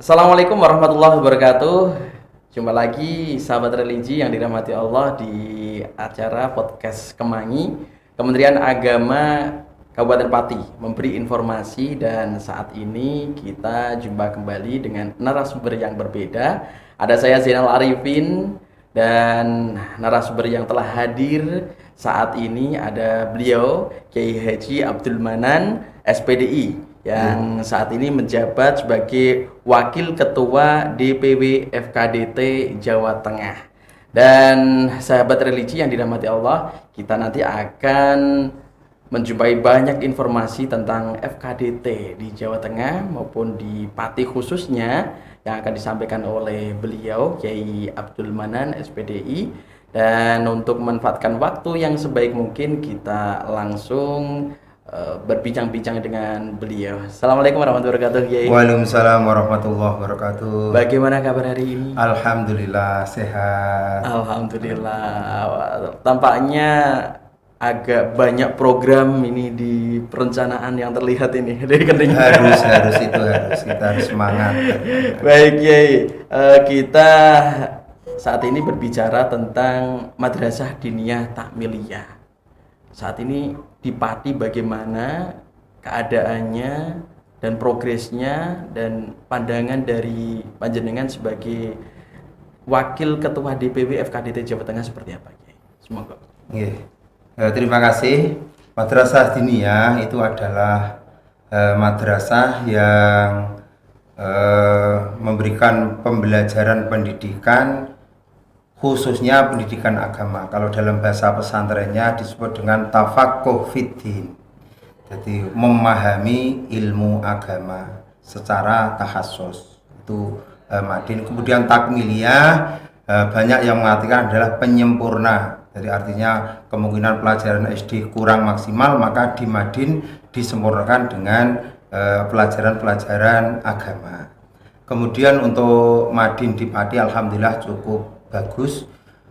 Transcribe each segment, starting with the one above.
Assalamualaikum warahmatullahi wabarakatuh. Jumpa lagi sahabat religi yang dirahmati Allah di acara podcast Kemangi, Kementerian Agama Kabupaten Pati memberi informasi, dan saat ini kita jumpa kembali dengan narasumber yang berbeda. Ada saya Zainal Arifin, dan narasumber yang telah hadir saat ini ada beliau Kiai Haji Abdul Manan SPDI yang saat ini menjabat sebagai Wakil Ketua DPW FKDT Jawa Tengah. Dan sahabat religi yang dirahmati Allah, kita nanti akan menjumpai banyak informasi tentang FKDT di Jawa Tengah maupun di Pati khususnya yang akan disampaikan oleh beliau Kiai Abdul Manan SPDI. Dan untuk memanfaatkan waktu yang sebaik mungkin, kita langsung berbincang-bincang dengan beliau. Assalamualaikum warahmatullahi wabarakatuh, Kiai. Waalaikumsalam warahmatullahi wabarakatuh. Bagaimana kabar hari ini? Alhamdulillah sehat. Alhamdulillah. Tampaknya agak banyak program ini di perencanaan yang terlihat ini dari kening. Harus kita harus semangat. Baik, Kiai. Kita saat ini berbicara tentang Madrasah Diniyah Takmiliyah. Saat ini di Pati bagaimana keadaannya dan progresnya dan pandangan dari panjenengan sebagai Wakil Ketua DPW FKDT Jawa Tengah seperti apa, Kiai? Semoga. Terima kasih. Madrasah Diniyah itu adalah madrasah yang memberikan pembelajaran pendidikan, khususnya pendidikan agama. Kalau dalam bahasa pesantrennya disebut dengan tafaqquh fiddin. Jadi memahami ilmu agama secara tahassus. Itu Madin. Kemudian takmiliyah banyak yang mengartikan adalah penyempurna. Jadi artinya kemungkinan pelajaran SD kurang maksimal, maka di Madin disempurnakan dengan pelajaran-pelajaran agama. Kemudian untuk Madin di Pati alhamdulillah cukup bagus.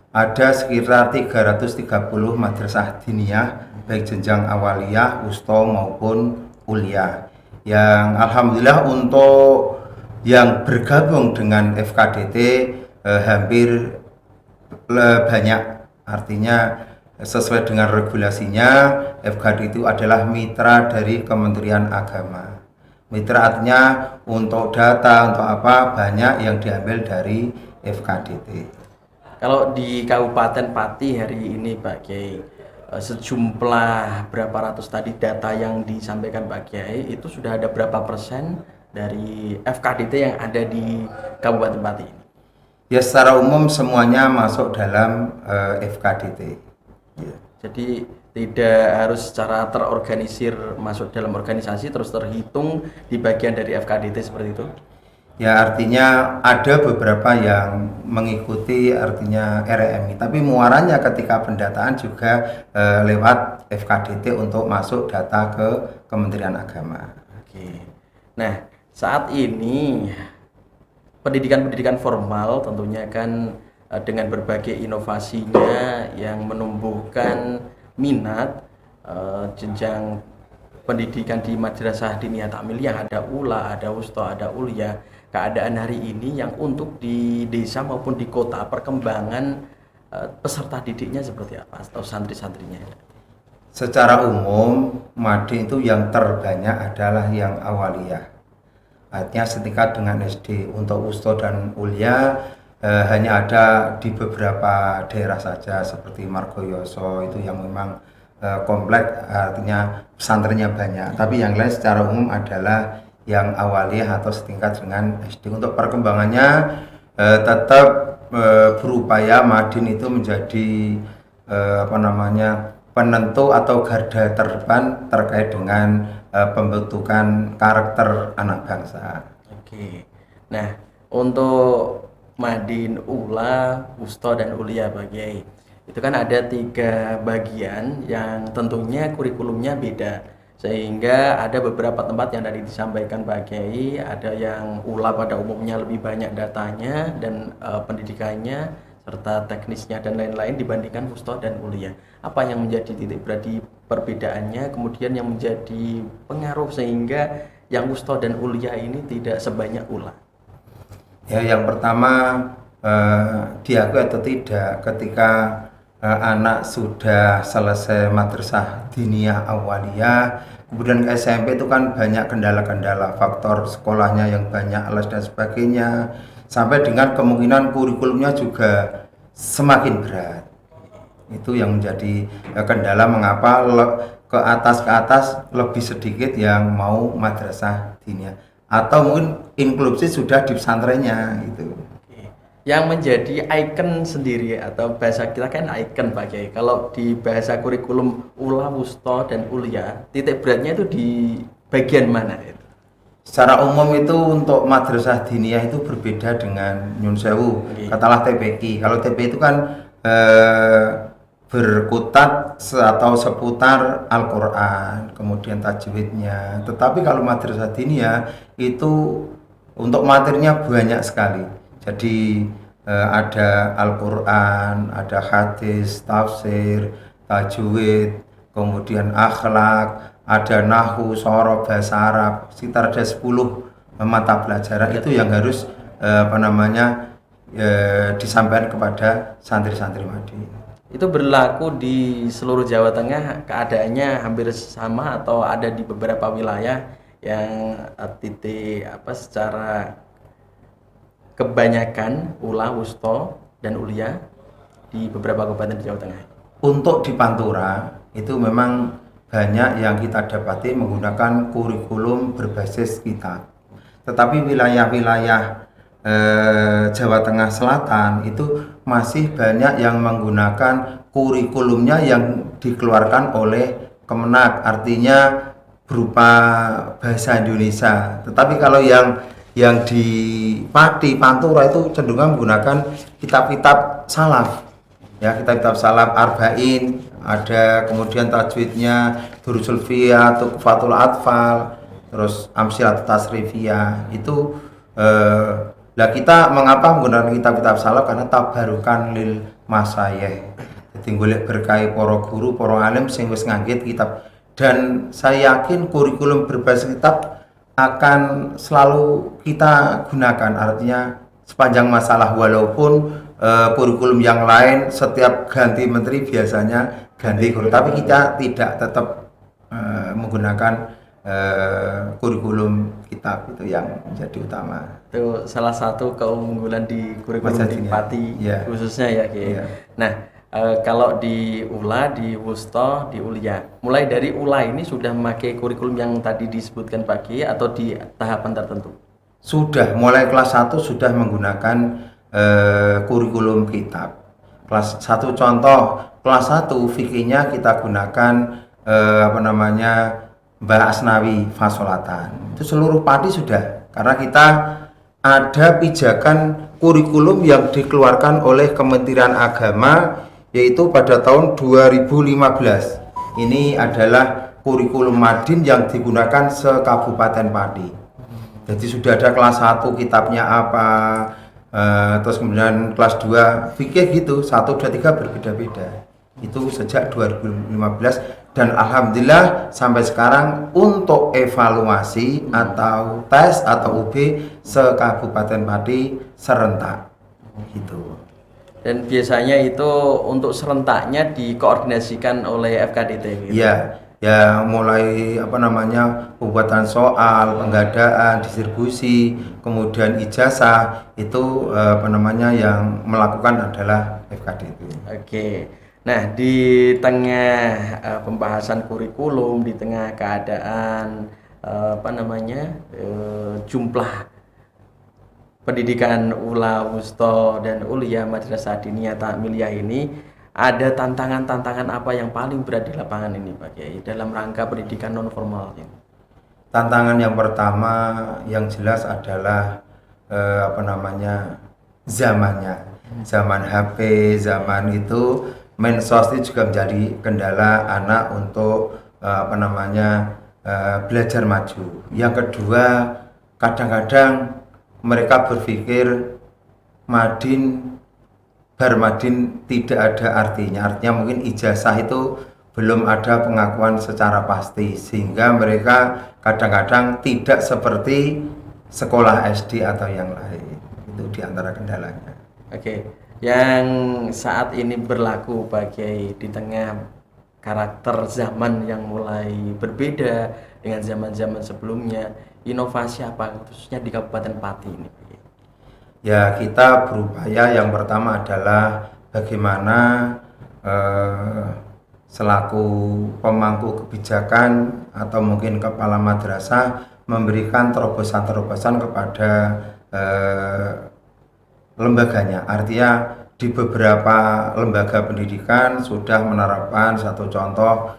Ada sekitar 330 madrasah diniyah baik jenjang awaliyah, wusta maupun ulia. Yang alhamdulillah untuk yang bergabung dengan FKDT hampir banyak. Artinya sesuai dengan regulasinya, FKDT itu adalah mitra dari Kementerian Agama. Mitra artinya untuk data, untuk apa, banyak yang diambil dari FKDT. Kalau di Kabupaten Pati hari ini, Pak Kiai, sejumlah berapa ratus tadi data yang disampaikan Pak Kiai, itu sudah ada berapa persen dari FKDT yang ada di Kabupaten Pati ini? Ya, secara umum semuanya masuk dalam FKDT. Ya, jadi tidak harus secara terorganisir masuk dalam organisasi terus terhitung di bagian dari FKDT seperti itu? Ya, artinya ada beberapa yang mengikuti artinya RMI, tapi muaranya ketika pendataan juga lewat FKDT untuk masuk data ke Kementerian Agama. Oke. Nah, saat ini pendidikan formal tentunya kan dengan berbagai inovasinya yang menumbuhkan minat jenjang pendidikan di Madrasah Diniyah Takmiliyah, ada ULA, ada wusta, ada ulia. Keadaan hari ini yang untuk di desa maupun di kota, perkembangan peserta didiknya seperti apa atau santri-santrinya? Secara umum Madin itu yang terbanyak adalah yang awaliyah, artinya setingkat dengan SD. Untuk wusta dan ulia hanya ada di beberapa daerah saja seperti Margoyoso, itu yang memang komplek, artinya pesantrennya banyak. Tapi yang lain secara umum adalah yang awaliyah atau setingkat dengan SD. Untuk perkembangannya tetap berupaya Madin itu menjadi penentu atau garda terdepan terkait dengan pembentukan karakter anak bangsa. Oke. Nah, untuk Madin, Ula, Wusta, dan Ulia, Pak Kiai, itu kan ada 3 bagian yang tentunya kurikulumnya beda, sehingga ada beberapa tempat yang tadi disampaikan Pak Kiai, ada yang Ula pada umumnya lebih banyak datanya dan pendidikannya serta teknisnya dan lain-lain dibandingkan Wusta dan Ulia. Apa yang menjadi titik berarti perbedaannya, kemudian yang menjadi pengaruh sehingga yang Wusta dan Ulia ini tidak sebanyak Ula? Ya, yang pertama diakui atau tidak ketika anak sudah selesai madrasah diniyah awaliyah, kemudian ke SMP itu kan banyak kendala-kendala, faktor sekolahnya yang banyak, les dan sebagainya, sampai dengan kemungkinan kurikulumnya juga semakin berat. Itu yang menjadi kendala mengapa ke atas lebih sedikit yang mau madrasah diniyah, atau mungkin inklusi sudah di pesantrennya gitu. Yang menjadi ikon sendiri atau bahasa kita kan ikon Pak Kiai. Kalau di bahasa kurikulum ula, wusta dan ulia, titik beratnya itu di bagian mana itu? Secara umum itu untuk madrasah diniyah itu berbeda dengan Nyun Sewu, katalah TPQ. Kalau TPQ itu kan berkutat atau seputar Al-Quran, kemudian tajwidnya. Tetapi kalau madrasah diniyah itu untuk materinya banyak sekali. Jadi ada Al-Quran, ada hadis, tafsir, tajwid, kemudian akhlak, ada nahwu, shoroh, bahasa Arab, sekitar ada 10 mata pelajaran itu yang harus disampaikan kepada santri-santri Madinah. Itu berlaku di seluruh Jawa Tengah, keadaannya hampir sama atau ada di beberapa wilayah yang titik secara kebanyakan ula, wusta dan ulia di beberapa kabupaten di Jawa Tengah? Untuk di Pantura itu memang banyak yang kita dapati menggunakan kurikulum berbasis kitab. Tetapi wilayah-wilayah Jawa Tengah Selatan itu masih banyak yang menggunakan kurikulumnya yang dikeluarkan oleh Kemenak, artinya berupa bahasa Indonesia. Tetapi kalau yang di Pati, Pantura itu cenderung menggunakan kitab-kitab salaf. Ya, kitab-kitab salaf Arba'in, ada kemudian tajwidnya Durusul Fiyah, Tuqfatul Atfal, terus Amsilat Tasrifiyah. Itu lah kita mengapa menggunakan kitab-kitab salaf? Karena tabarukan lil masayih. Jadi golek berkah para guru, para alim sing wis nganggit kitab. Dan saya yakin kurikulum berbasis kitab akan selalu kita gunakan, artinya sepanjang masalah, walaupun kurikulum yang lain setiap ganti menteri biasanya ganti guru, tapi kita tidak tetap menggunakan kurikulum kitab itu yang menjadi utama. Itu salah satu keunggulan di kurikulum di Pati khususnya ya Ki. Nah, kalau di ula, di wusta, di ulia, mulai dari ula ini sudah memakai kurikulum yang tadi disebutkan Pak Ki atau di tahapan tertentu? Sudah, mulai kelas 1 sudah menggunakan kurikulum kitab. Kelas 1 contoh, kelas 1 fikihnya kita gunakan Mbah Asnawi Fasolatan. Itu seluruh Pati sudah, karena kita ada pijakan kurikulum yang dikeluarkan oleh Kementerian Agama, yaitu pada tahun 2015. Ini adalah kurikulum Madin yang digunakan se-Kabupaten Pati. Jadi sudah ada kelas 1 kitabnya apa, terus kemudian kelas 2 fikih gitu, 1, 2, 3 berbeda-beda. Itu sejak 2015 dan alhamdulillah sampai sekarang untuk evaluasi atau tes atau UB se-Kabupaten Pati serentak gitu. Dan biasanya itu untuk serentaknya dikoordinasikan oleh FKDT gitu. Iya, ya mulai pembuatan soal, penggadaan, distribusi, kemudian ijazah itu yang melakukan adalah FKDT. Oke. Nah, di tengah pembahasan kurikulum, di tengah keadaan jumlah pendidikan ula, wusta dan ulia madrasah diniyah ta'miliyah ini, ada tantangan-tantangan apa yang paling berat di lapangan ini Pak Kiai dalam rangka pendidikan non formal ini? Tantangan yang pertama yang jelas adalah zamannya. Zaman HP, zaman itu medsos itu juga menjadi kendala anak untuk belajar maju. Yang kedua, kadang-kadang mereka berpikir Madin tidak ada artinya mungkin ijazah itu belum ada pengakuan secara pasti, sehingga mereka kadang-kadang tidak seperti sekolah SD atau yang lain. Itu diantara kendalanya. Oke, yang saat ini berlaku Pak Kiai di tengah karakter zaman yang mulai berbeda dengan zaman-zaman sebelumnya, inovasi apa khususnya di Kabupaten Pati ini, Pak Kiai? Ya, kita berupaya yang pertama adalah bagaimana eh, selaku pemangku kebijakan atau mungkin kepala madrasah memberikan terobosan-terobosan kepada eh, lembaganya. Artinya di beberapa lembaga pendidikan sudah menerapkan satu contoh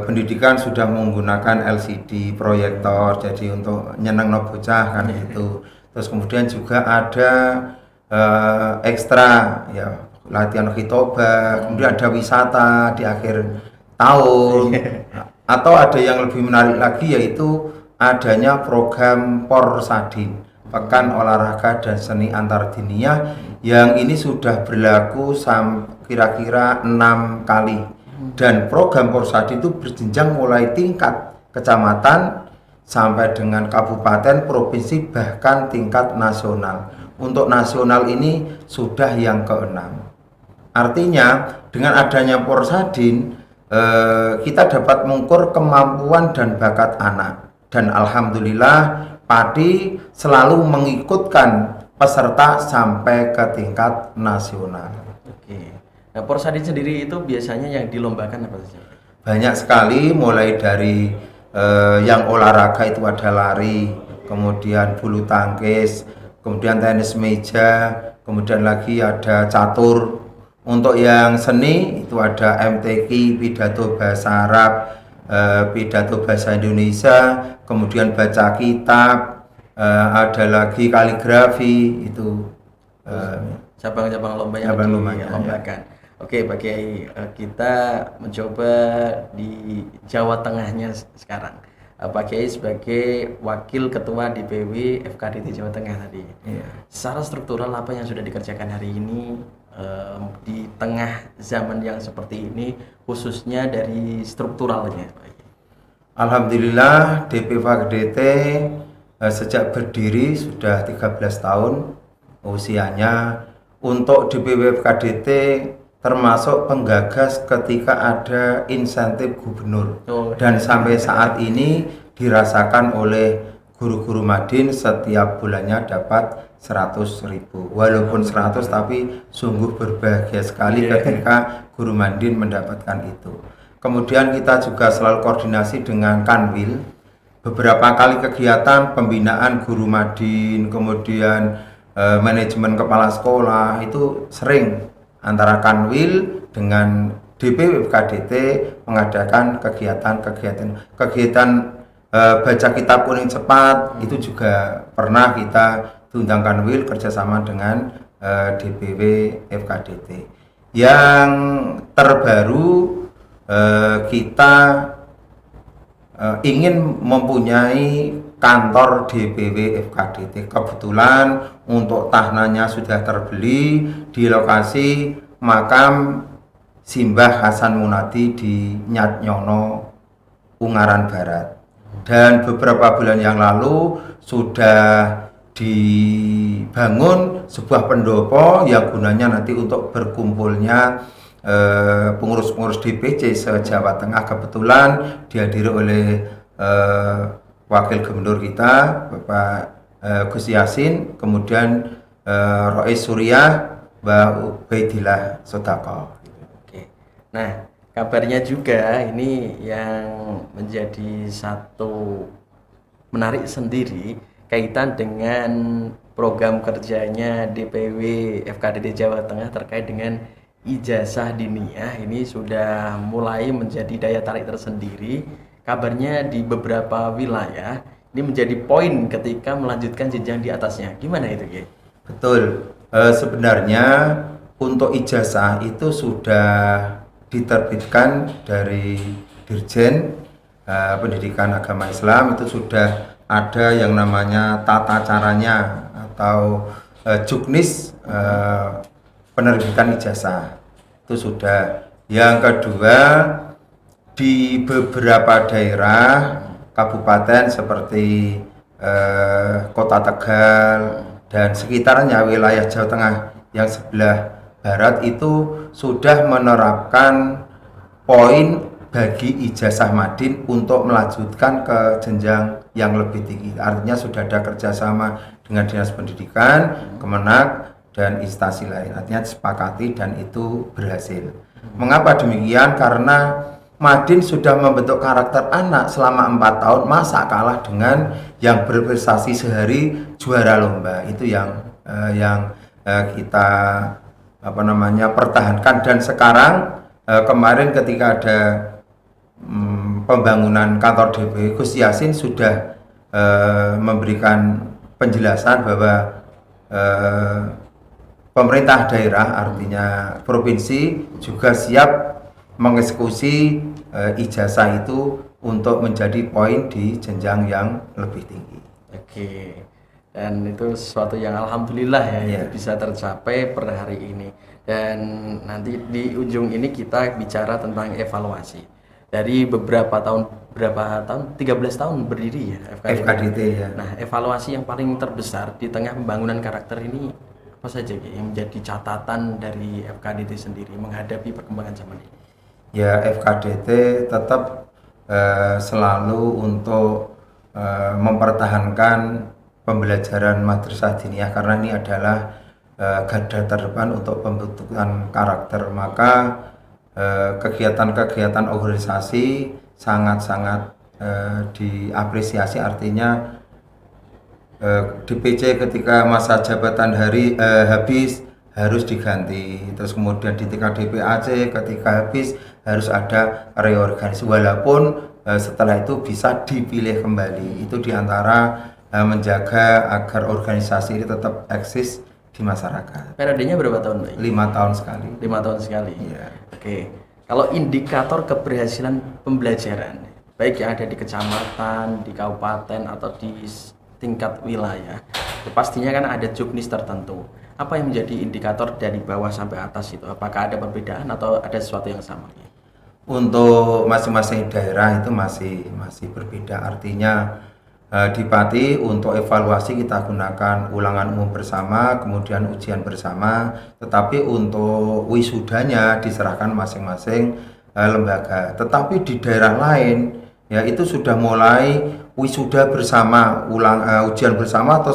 pendidikan sudah menggunakan LCD proyektor, jadi untuk nyeneng no bocah kan gitu. Terus kemudian juga ada ekstra ya latihan khitobah, kemudian ada wisata di akhir tahun. Atau ada yang lebih menarik lagi yaitu adanya program Porsadin, Pekan Olahraga dan Seni Antar Diniyah, yang ini sudah berlaku kira-kira 6 kali. Dan program Porsadin itu berjenjang mulai tingkat kecamatan sampai dengan kabupaten, provinsi, bahkan tingkat nasional. Untuk nasional ini sudah yang ke-6. Artinya dengan adanya Porsadin kita dapat mengukur kemampuan dan bakat anak. Dan alhamdulillah Pati selalu mengikutkan peserta sampai ke tingkat nasional. Oke. Nah, Porsadin sendiri itu biasanya yang dilombakan apa saja? Banyak sekali, mulai dari yang olahraga itu ada lari, kemudian bulu tangkis, kemudian tenis meja, kemudian lagi ada catur. Untuk yang seni itu ada MTQ, pidato bahasa Arab, pidato bahasa Indonesia, kemudian baca kitab, ada lagi kaligrafi, itu cabang-cabang lomba yang dilombakan. Ya. Oke, Pak Kiai, kita mencoba di Jawa Tengahnya sekarang. Pak Kiai sebagai Wakil Ketua DPW FKDT Jawa Tengah tadi. Iya. Secara struktural apa yang sudah dikerjakan hari ini di tengah zaman yang seperti ini, khususnya dari strukturalnya, Pak Kiai? Alhamdulillah DPW FKDT sejak berdiri sudah 13 tahun usianya. Untuk DPW FKDT termasuk penggagas ketika ada insentif gubernur, dan sampai saat ini dirasakan oleh guru-guru Madin setiap bulannya dapat 100.000. Walaupun 100 tapi sungguh berbahagia sekali ketika guru Madin mendapatkan itu. Kemudian kita juga selalu koordinasi dengan Kanwil, beberapa kali kegiatan pembinaan guru Madin, kemudian manajemen kepala sekolah, itu sering antara Kanwil dengan DPW FKDT mengadakan kegiatan baca kitab kuning cepat. Itu juga pernah kita diundang Kanwil kerjasama dengan DPW FKDT. Yang terbaru kita ingin mempunyai kantor DPW FKDT. Kebetulan untuk tanahnya sudah terbeli di lokasi makam Simbah Hasan Munadi di Nyatnyono, Ungaran Barat. Dan beberapa bulan yang lalu sudah dibangun sebuah pendopo yang gunanya nanti untuk berkumpulnya pengurus-pengurus DPC se-Jawa Tengah. Kebetulan dihadiri oleh Wakil Gubernur kita Bapak Gus Yasin, kemudian Rois Suriah, Mbak Ubaidillah Sodako. Oke. Nah, kabarnya juga ini yang menjadi satu menarik sendiri kaitan dengan program kerjanya DPW FKDT Jawa Tengah terkait dengan ijazah diniyah. Ini sudah mulai menjadi daya tarik tersendiri. Kabarnya di beberapa wilayah ini menjadi poin ketika melanjutkan jenjang di atasnya. Gimana itu, Ki? Betul. Sebenarnya untuk ijazah itu sudah diterbitkan dari Dirjen Pendidikan Agama Islam. Itu sudah ada yang namanya tata caranya atau juknis penerbitan ijazah. Itu sudah. Yang kedua, di beberapa daerah kabupaten seperti Kota Tegal, dan sekitarnya wilayah Jawa Tengah yang sebelah barat itu sudah menerapkan poin bagi ijazah madin untuk melanjutkan ke jenjang yang lebih tinggi. Artinya sudah ada kerjasama dengan Dinas Pendidikan, Kemenak, dan instansi lain. Artinya disepakati dan itu berhasil. Mengapa demikian? Karena Madin sudah membentuk karakter anak selama 4 tahun, masa kalah dengan yang berprestasi sehari juara lomba. Itu yang kita pertahankan, dan sekarang kemarin ketika ada pembangunan kantor DP, Gus Yasin sudah memberikan penjelasan bahwa pemerintah daerah, artinya provinsi, juga siap mengeksekusi ijazah itu untuk menjadi poin di jenjang yang lebih tinggi. Oke, dan itu sesuatu yang alhamdulillah ya, itu bisa tercapai per hari ini. Dan nanti di ujung ini kita bicara tentang evaluasi. Dari berapa tahun 13 tahun berdiri ya FKDT ya. Nah, evaluasi yang paling terbesar di tengah pembangunan karakter ini apa saja yang menjadi catatan dari FKDT sendiri menghadapi perkembangan zaman ini? Ya, FKDT tetap selalu untuk mempertahankan pembelajaran madrasah diniyah, karena ini adalah garda terdepan untuk pembentukan karakter. Maka kegiatan-kegiatan organisasi sangat-sangat diapresiasi. Artinya DPC ketika masa jabatan habis harus diganti, terus kemudian di tingkat DPAC ketika habis harus ada reorganisasi, walaupun setelah itu bisa dipilih kembali. Itu diantara menjaga agar organisasi ini tetap eksis di masyarakat. Periodenya berapa tahun, Pak? 5 tahun sekali. 5 tahun sekali. Iya. Oke. Kalau indikator keberhasilan pembelajaran, baik yang ada di kecamatan, di kabupaten, atau di tingkat wilayah, pastinya kan ada juknis tertentu. Apa yang menjadi indikator dari bawah sampai atas itu? Apakah ada perbedaan atau ada sesuatu yang sama? Untuk masing-masing daerah itu masih berbeda. Artinya di Pati untuk evaluasi kita gunakan ulangan umum bersama, kemudian ujian bersama. Tetapi untuk wisudanya diserahkan masing-masing lembaga. Tetapi di daerah lain ya itu sudah mulai wisuda bersama, ujian bersama, atau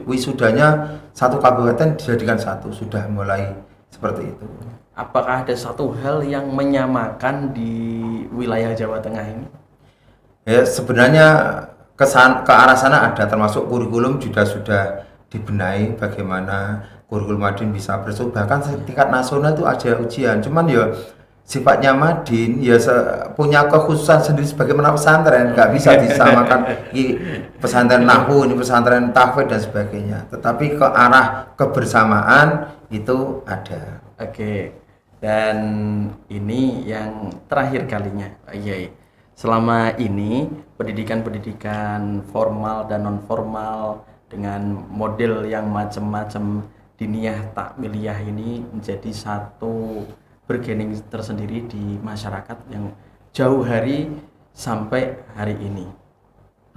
wisudanya satu kabupaten dijadikan satu, sudah mulai seperti itu. Apakah ada satu hal yang menyamakan di wilayah Jawa Tengah ini? Ya, sebenarnya ke arah sana ada, termasuk kurikulum juga sudah dibenahi bagaimana kurikulum Madin bisa berubah. Bahkan tingkat nasional itu ada ujian, cuman ya sifatnya Madin ya punya kekhususan sendiri sebagaimana pesantren, nggak bisa disamakan pesantren nahwu, ini pesantren tahfidz dan sebagainya. Tetapi ke arah kebersamaan itu ada. Oke, dan ini yang terakhir kalinya, Pak Kiai. Selama ini pendidikan formal dan non formal dengan model yang macam-macam diniyah takmiliyah ini menjadi satu bergening tersendiri di masyarakat yang jauh hari sampai hari ini.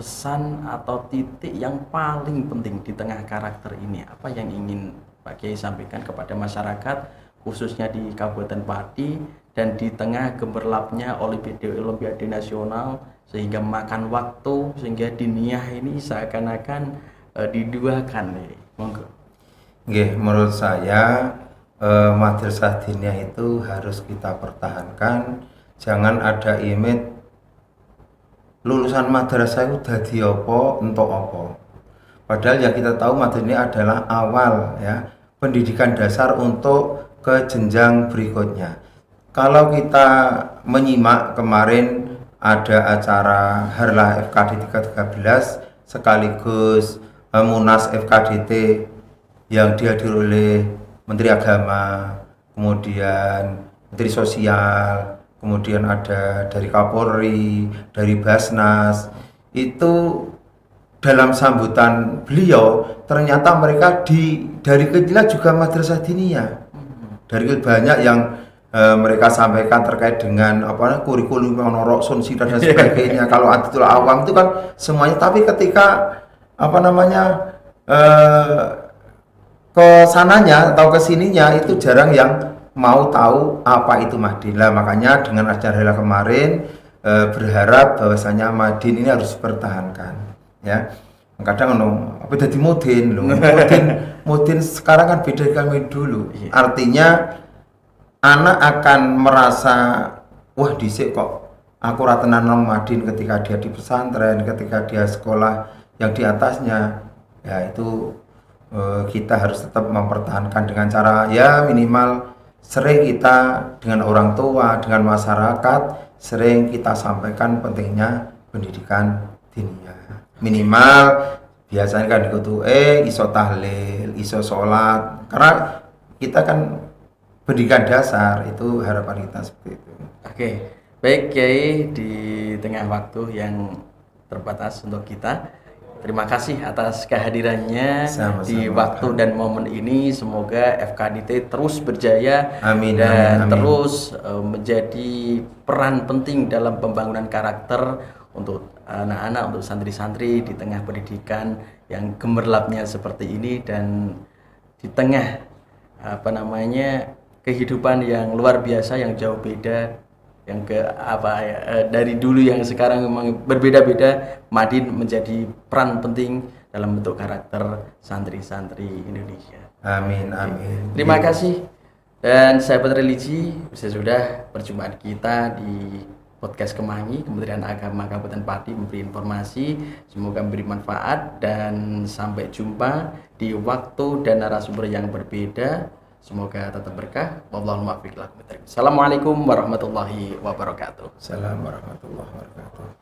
Pesan atau titik yang paling penting di tengah karakter ini, apa yang ingin Pak Kiai sampaikan kepada masyarakat khususnya di Kabupaten Pati dan di tengah gemerlapnya Olimpiade Nasional, sehingga makan waktu, sehingga diniyah ini seakan-akan diduakan nih. Monggo. Nggih, menurut saya madrasah diniyah itu harus kita pertahankan. Jangan ada image lulusan madrasah itu dadi apa entuk apa. Padahal yang kita tahu madrasah ini adalah awal ya pendidikan dasar untuk ke jenjang berikutnya. Kalau kita menyimak kemarin ada acara Harlah FKD 13 sekaligus Munas FKDT yang dihadiri oleh Menteri Agama, kemudian Menteri Sosial, kemudian ada dari Kapolri, dari Basnas. Itu dalam sambutan beliau ternyata mereka dari kecil juga madrasah diniyah. Dari banyak yang mereka sampaikan terkait dengan kurikulum Rok Sunsi dan sebagainya. Kalau Aditul Awam itu kan semuanya, tapi ketika ke sananya atau ke sininya itu jarang yang mau tahu apa itu Madin. Lah makanya dengan acara Hela kemarin berharap bahwasanya Madin ini harus dipertahankan ya. Kadang apa jadi Mudin loh. Mudin sekarang kan beda kami dulu. Artinya anak akan merasa wah dhisik kok aku ratenan nang Madin ketika dia di pesantren, ketika dia sekolah yang di atasnya. Ya itu kita harus tetap mempertahankan dengan cara ya minimal sering kita dengan orang tua, dengan masyarakat sering kita sampaikan pentingnya pendidikan diniyah. Minimal biasanya kan dikutu iso tahlil, iso sholat, karena kita kan pendidikan dasar itu harapan kita seperti itu. Oke, baik Kiai, di tengah waktu yang terbatas untuk kita, terima kasih atas kehadirannya. Sama-sama. Di waktu dan momen ini. Semoga FKDT terus berjaya. Amin, dan amin, amin. terus menjadi peran penting dalam pembangunan karakter untuk anak-anak, untuk santri-santri di tengah pendidikan yang gemerlapnya seperti ini, dan di tengah kehidupan yang luar biasa, yang jauh beda, yang dari dulu yang sekarang memang berbeda-beda. Madin menjadi peran penting dalam bentuk karakter santri-santri Indonesia. Amin, amin. Terima kasih. Dan sahabat religi, sudah perjumpaan kita di podcast Kemangi, Kementerian Agama Kabupaten Pati memberi informasi, semoga memberi manfaat, dan sampai jumpa di waktu dan narasumber yang berbeda. Semoga tetap berkah. Wallahul muwaffiq. Assalamualaikum warahmatullahi wabarakatuh. Assalamualaikum warahmatullahi wabarakatuh.